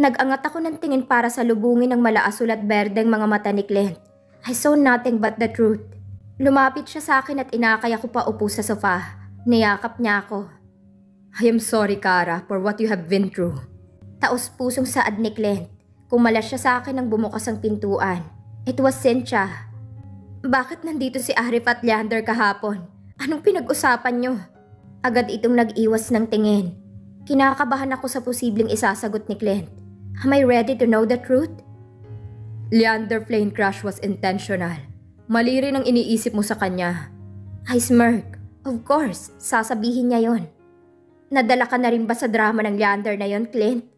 Nag-angat ako ng tingin para sa lubungin ng malaasul at berdeng mga mata ni Clint. I saw nothing but the truth. Lumapit siya sa akin at inakay ako pa upo sa sofa. Niyakap niya ako. I am sorry, Kara, for what you have been through. Taos-pusong saad ni Clint. Kumalas siya sa akin nang bumukas ang pintuan. It was Cynthia. Bakit nandito si Arif at Leander kahapon? Anong pinag-usapan niyo? Agad itong nag-iwas ng tingin. Kinakabahan ako sa posibleng isasagot ni Clint. Am I ready to know the truth? Leander plane crash was intentional. Mali rin ang iniisip mo sa kanya. I smirk. Of course, sasabihin niya yon. Nadala ka na rin ba sa drama ng Leander na yon, Clint?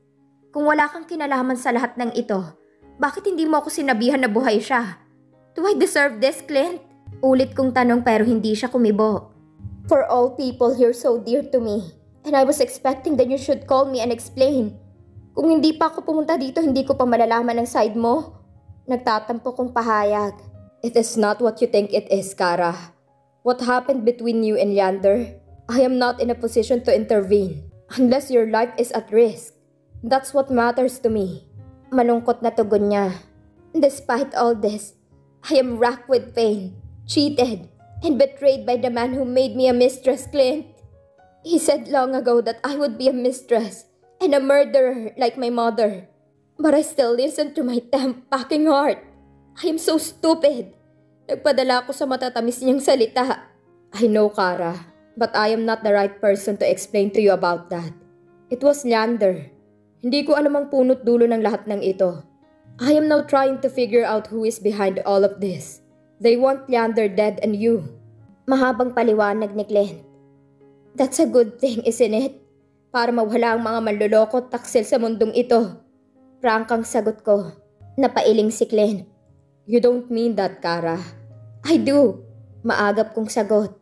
Kung wala kang kinalaman sa lahat ng ito, bakit hindi mo ako sinabihan na buhay siya? Do I deserve this, Clint? Ulit kong tanong pero hindi siya kumibo. For all people here so dear to me, and I was expecting that you should call me and explain. Kung hindi pa ako pumunta dito, hindi ko pa malalaman ang side mo. Nagtatampo kong pahayag. It is not what you think it is, Kara. What happened between you and Leander? I am not in a position to intervene. Unless your life is at risk. That's what matters to me. Malungkot na tugon niya. Despite all this, I am racked with pain, cheated, and betrayed by the man who made me a mistress, Clint. He said long ago that I would be a mistress and a murderer like my mother. But I still listen to my packing heart. I am so stupid. Nagpadala ako sa matatamis niyang salita. I know, Kara, but I am not the right person to explain to you about that. It was Leander. Hindi ko alam ang punot dulo ng lahat ng ito. I am now trying to figure out who is behind all of this. They want Leander dead and you. Mahabang paliwanag ni Clint. That's a good thing, isn't it? Para mawala ang mga manloloko at taksil sa mundong ito. Prangkang sagot ko. Napailing si Clint. You don't mean that, Kara. I do. Maagap kong sagot.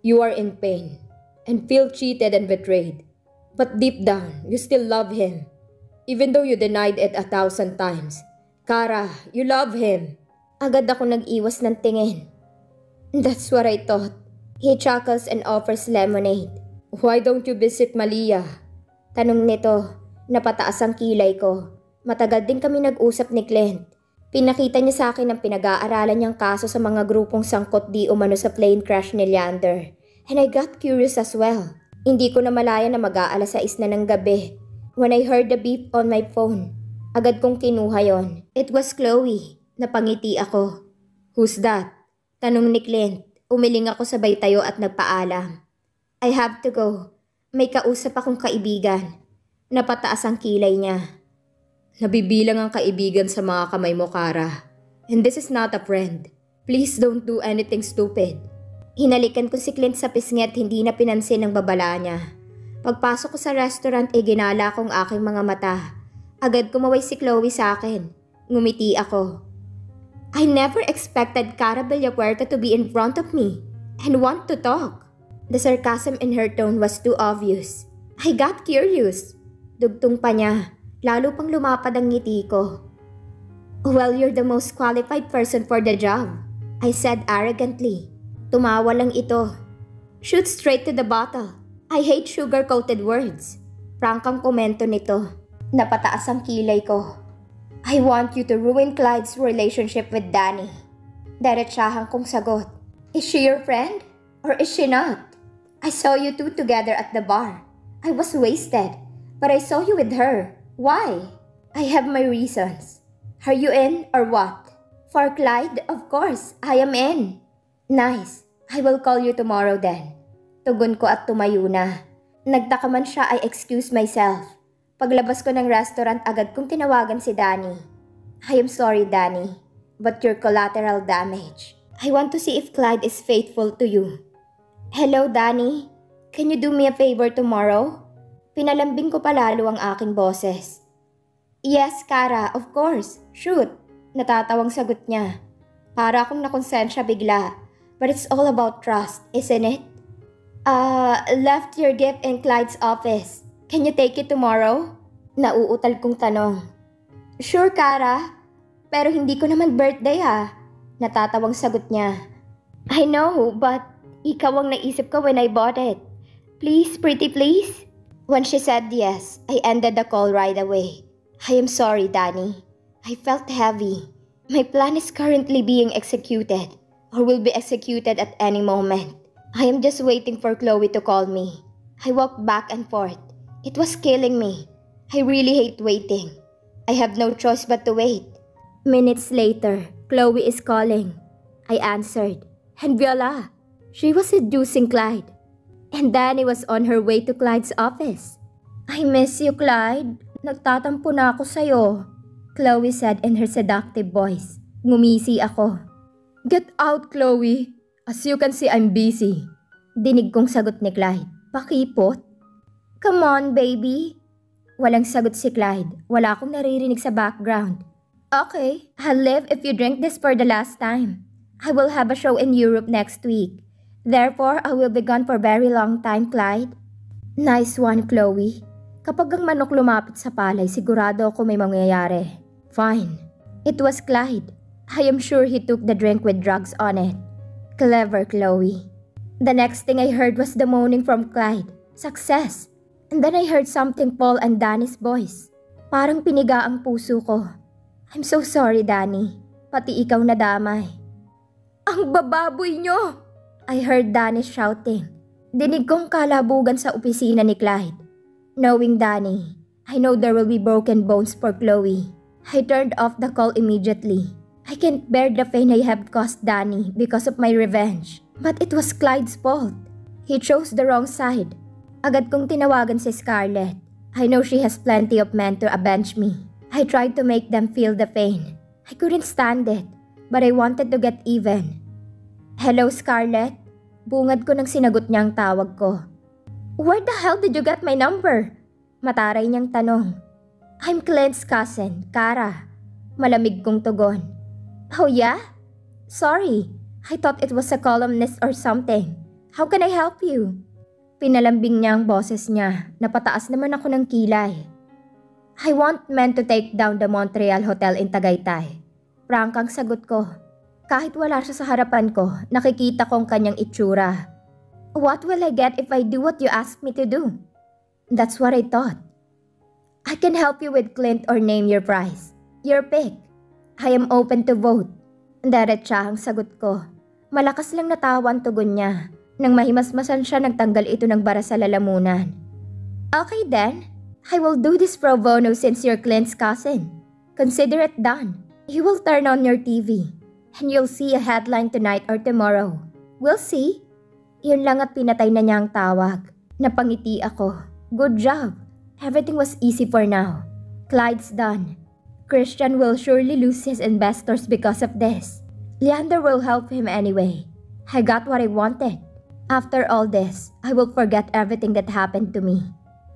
You are in pain and feel cheated and betrayed. But deep down, you still love him. Even though you denied it 1,000 times. Kara, you love him. Agad ako nag-iwas ng tingin. That's what I thought. He chuckles and offers lemonade. Why don't you visit Malia? Tanong nito. Napataas ang kilay ko. Matagal din kami nag-usap ni Clint. Pinakita niya sa akin ang pinag-aaralan niyang kaso sa mga grupong sangkot di umano sa plane crash ni Leander. And I got curious as well. Hindi ko na malaya na mag-aalas 6 na ng gabi. When I heard the beep on my phone, agad kong kinuha yon. It was Chloe. Napangiti ako. Who's that? Tanong ni Clint. Umiling ako sabay tayo at nagpaalam. I have to go. May kausap akong kaibigan. Napataas ang kilay niya. Nabibilang ang kaibigan sa mga kamay mo, Kara. And this is not a friend. Please don't do anything stupid. Hinalikan ko si Clint sa pisngi at hindi na pinansin ang babala niya. Pagpasok ko sa restaurant ginala kong aking mga mata. Agad kumaway si Chloe sa akin. Ngumiti ako. I never expected Kara Villapuerta to be in front of me and want to talk. The sarcasm in her tone was too obvious. I got curious. Dugtong pa niya. Lalo pang lumapad ang ngiti ko. Well, you're the most qualified person for the job, I said arrogantly. Tumawa lang ito. Shoot straight to the bottle. I hate sugar-coated words. Prangkang komento nito. Napataas ang kilay ko. I want you to ruin Clyde's relationship with Danny. Diretsahan kong sagot. Is she your friend? Or is she not? I saw you two together at the bar. I was wasted, but I saw you with her. Why? I have my reasons. Are you in or what? For Clyde, of course, I am in. Nice. I will call you tomorrow then. Tugon ko at tumayo na. Nagtaka man siya, I excuse myself. Paglabas ko ng restaurant, agad kong tinawagan si Danny. I am sorry, Danny, but your collateral damage. I want to see if Clyde is faithful to you. Hello, Danny. Can you do me a favor tomorrow? Pinalambing ko palalo ang aking boses. Yes, Kara, of course. Shoot. Natatawang sagot niya. Para akong nakonsensya bigla. But it's all about trust, isn't it? Left your gift in Clyde's office. Can you take it tomorrow? Nauutal kong tanong. Sure, Kara. Pero hindi ko naman birthday Natatawang sagot niya. I know, but ikaw ang naisip ko when I bought it. Please, pretty please? When she said yes, I ended the call right away. I am sorry, Danny. I felt heavy. My plan is currently being executed or will be executed at any moment. I am just waiting for Chloe to call me. I walked back and forth. It was killing me. I really hate waiting. I have no choice but to wait. Minutes later, Chloe is calling. I answered. And voila, she was seducing Clyde. And Danny was on her way to Clyde's office. I miss you, Clyde. Nagtatampo na ako sa'yo. Chloe said in her seductive voice. Ngumisi ako. Get out, Chloe. As you can see, I'm busy. Dinig kong sagot ni Clyde. Pakipot? Come on, baby. Walang sagot si Clyde. Wala akong naririnig sa background. Okay, I'll leave if you drink this for the last time. I will have a show in Europe next week. Therefore, I will be gone for a very long time, Clyde. Nice one, Chloe. Kapag ang manok lumapit sa palay, sigurado ako may mangyayari. Fine. It was Clyde. I am sure he took the drink with drugs on it. Clever, Chloe. The next thing I heard was the moaning from Clyde. Success. And then I heard something fall and Danny's voice. Parang piniga ang puso ko. I'm so sorry, Danny. Pati ikaw nadamay. Ang bababoy nyo! I heard Danny shouting. Dinig kong kalabugan sa opisina ni Clyde. Knowing Danny, I know there will be broken bones for Chloe. I turned off the call immediately. I can't bear the pain I have caused Danny because of my revenge. But it was Clyde's fault. He chose the wrong side. Agad kong tinawagan si Scarlett. I know she has plenty of men to avenge me. I tried to make them feel the pain. I couldn't stand it, but I wanted to get even. Hello, Scarlett? Bungad ko nang sinagot niya ang tawag ko. Where the hell did you get my number? Mataray niyang tanong. I'm Clint's cousin, Kara. Malamig kong tugon. Oh yeah? Sorry, I thought it was a columnist or something. How can I help you? Pinalambing niya ang boses niya. Napataas naman ako ng kilay. I want men to take down the Montreal Hotel in Tagaytay. Prangkang sagot ko. Kahit wala siya sa harapan ko, nakikita kong kanyang itsura. What will I get if I do what you ask me to do? That's what I thought. I can help you with Clint or name your price. Your pick. I am open to vote. Diretsahang sagot ko. Malakas lang natawa ang tugon niya. Nang mahimasmasan siya, nagtanggal ito ng bara sa lalamunan. Okay then. I will do this pro bono since you're Clint's cousin. Consider it done. You will turn on your TV. And you'll see a headline tonight or tomorrow. We'll see. Yun lang at pinatay na niya ang tawag. Napangiti ako. Good job. Everything was easy for now. Clyde's done. Christian will surely lose his investors because of this. Leander will help him anyway. I got what I wanted. After all this, I will forget everything that happened to me.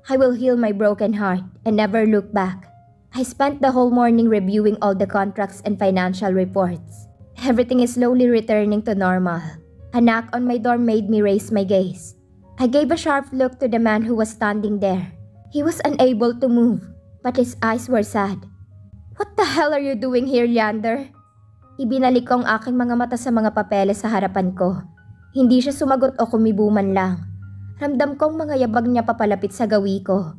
I will heal my broken heart and never look back. I spent the whole morning reviewing all the contracts and financial reports. Everything is slowly returning to normal. A knock on my door made me raise my gaze. I gave a sharp look to the man who was standing there. He was unable to move, but his eyes were sad. What the hell are you doing here, Leander? Ibinalik ko ang aking mga mata sa mga papeles sa harapan ko. Hindi siya sumagot o kumibuman lang. Ramdam kong mga yabag niya papalapit sa gawi ko,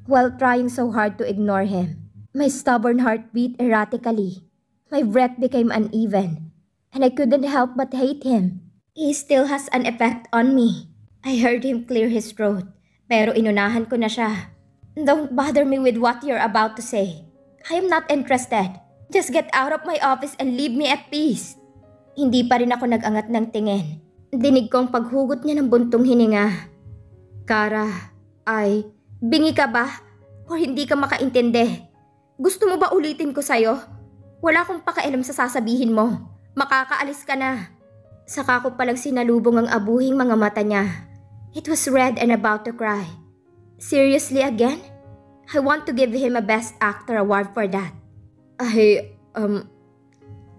while trying so hard to ignore him. My stubborn heart beat erratically. My breath became uneven, and I couldn't help but hate him. He still has an effect on me. I heard him clear his throat, pero inunahan ko na siya. Don't bother me with what you're about to say. I am not interested. Just get out of my office and leave me at peace. Hindi pa rin ako nag-angat ng tingin. Dinig kong paghugot niya ng buntong hininga. Kara, bingi ka ba? O hindi ka makaintindi? Gusto mo ba ulitin ko sa'yo? Wala akong pakialam sa sasabihin mo. Makakaalis ka na. Saka ko palang sinalubong ang abuhing mga mata niya. It was red and about to cry. Seriously again? I want to give him a Best Actor award for that.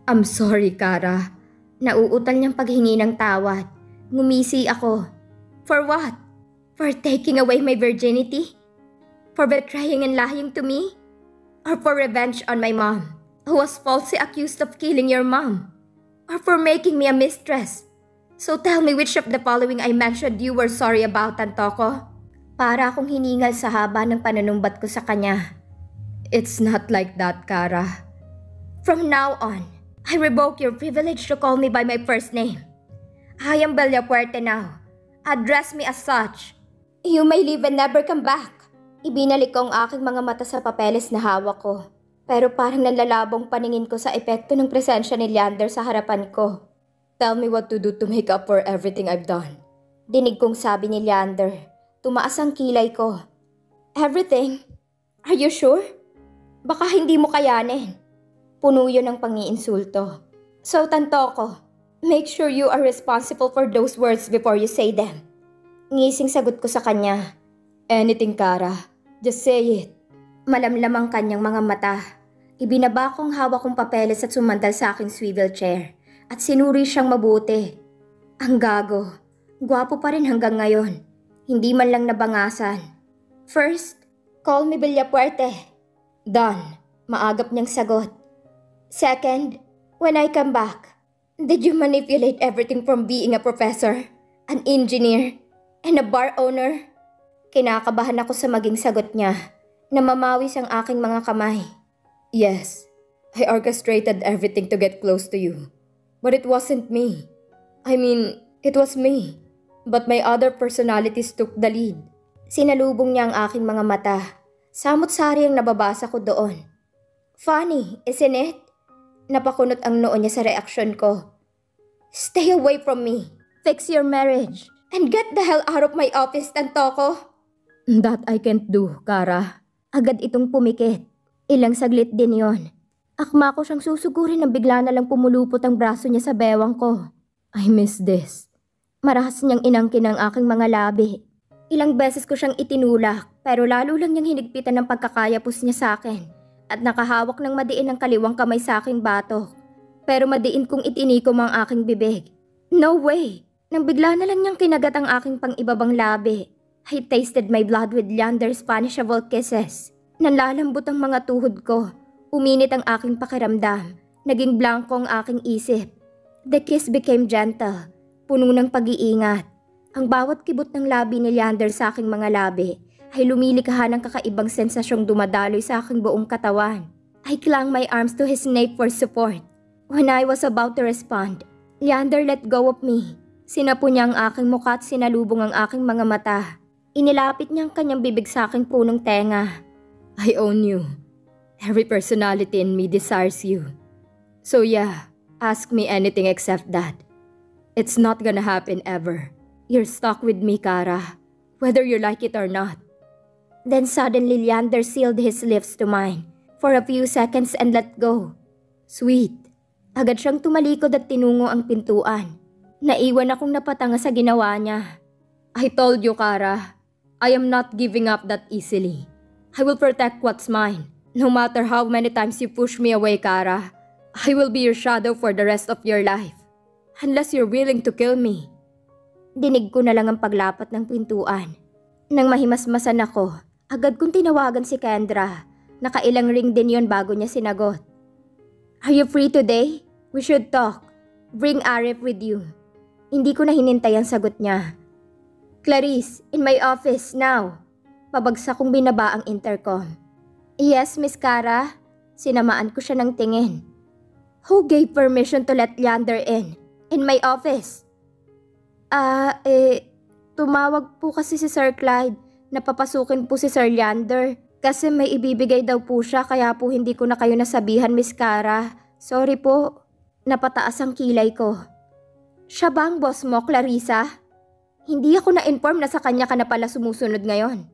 I'm sorry, Kara. Nauutal niyang paghingi ng tawad. Ngumisi ako. For what? For taking away my virginity? For betraying and lying to me? Or for revenge on my mom, who was falsely accused of killing your mom? Or for making me a mistress? So tell me which of the following I mentioned you were sorry about, Antoko? Para akong hiningal sa haba ng panunumbat ko sa kanya. It's not like that, Kara. From now on, I revoke your privilege to call me by my first name. I am Villapuerte now. Address me as such. You may leave and never come back. Ibinalik ko ang aking mga mata sa papeles na hawak ko. Pero parang nanlalabong paningin ko sa epekto ng presensya ni Leander sa harapan ko. Tell me what to do to make up for everything I've done. Dinig kong sabi ni Leander. Tumaas ang kilay ko. Everything? Are you sure? Baka hindi mo kayanin. Puno yun ng pangiinsulto. So tanto ko, make sure you are responsible for those words before you say them. Ngising sagot ko sa kanya. Anything, Kara. Just say it. Malamlam ang kanyang mga mata. Ibinaba kong hawak kong papeles at sumandal sa aking swivel chair. At sinuri siyang mabuti. Ang gago. Gwapo pa rin hanggang ngayon. Hindi man lang nabangasan. First, call me Villapuerte. Done. Maagap niyang sagot. Second, when I come back, did you manipulate everything from being a professor, an engineer, and a bar owner? Kinakabahan ako sa maging sagot niya. Namamawis ang aking mga kamay. Yes, I orchestrated everything to get close to you. But it wasn't me. I mean, it was me. But my other personalities took the lead. Sinalubong niya ang aking mga mata. Samot-sari ang nababasa ko doon. Funny, isn't it? Napakunot ang noo niya sa reaksyon ko. Stay away from me. Fix your marriage. And get the hell out of my office, Tantoko. That I can't do, Kara. Agad itong pumikit. Ilang saglit din yon. Akma ko siyang susugurin nang bigla na lang pumulupot ang braso niya sa bewang ko. I miss this. Marahas niyang inangkin ang aking mga labi. Ilang beses ko siyang itinulak pero lalo lang niyang hinigpitan ng pagkakayapos niya sa akin. At nakahawak ng madiin ang kaliwang kamay sa aking batok. Pero madiin kong itinikom ang aking bibig. No way! Nang bigla na lang niyang kinagat ang aking pang-ibabang labi. I tasted my blood with Leander's punishable kisses. Nanlalambot ang mga tuhod ko. Uminit ang aking pakiramdam. Naging blanko ang aking isip. The kiss became gentle. Puno ng pag-iingat. Ang bawat kibot ng labi ni Leander sa aking mga labi ay lumilikha ng kakaibang sensasyong dumadaloy sa aking buong katawan. I clung my arms to his nape for support. When I was about to respond, Leander let go of me. Sinapo niya ang aking mukha at sinalubong ang aking mga mata. Inilapit niya ang kanyang bibig sa aking punong tenga. I own you. Every personality in me desires you. So yeah, ask me anything except that. It's not gonna happen ever. You're stuck with me, Kara. Whether you like it or not. Then suddenly Leander sealed his lips to mine for a few seconds and let go. Sweet. Agad siyang tumalikod at tinungo ang pintuan. Naiwan akong napatanga sa ginawa niya. I told you, Kara, I am not giving up that easily. I will protect what's mine. No matter how many times you push me away, Kara, I will be your shadow for the rest of your life. Unless you're willing to kill me. Dinig ko na lang ang paglapat ng pintuan. Nang mahimasmasan ako, agad kong tinawagan si Kendra. Nakailang ring din yon bago niya sinagot. Are you free today? We should talk. Bring Arif with you. Hindi ko na hinintay ang sagot niya. Clarice, in my office now. Pabagsak kong binaba ang intercom. Yes, Miss Kara. Sinamaan ko siya ng tingin. Who gave permission to let Leander in? In my office? Tumawag po kasi si Sir Clyde. Napapasukin po si Sir Leander. Kasi may ibibigay daw po siya kaya po hindi ko na kayo nasabihan, Miss Kara. Sorry po. Napataas ang kilay ko. Siya ba ang boss mo, Clarissa? Hindi ako na-inform na sa kanya ka na pala sumusunod ngayon.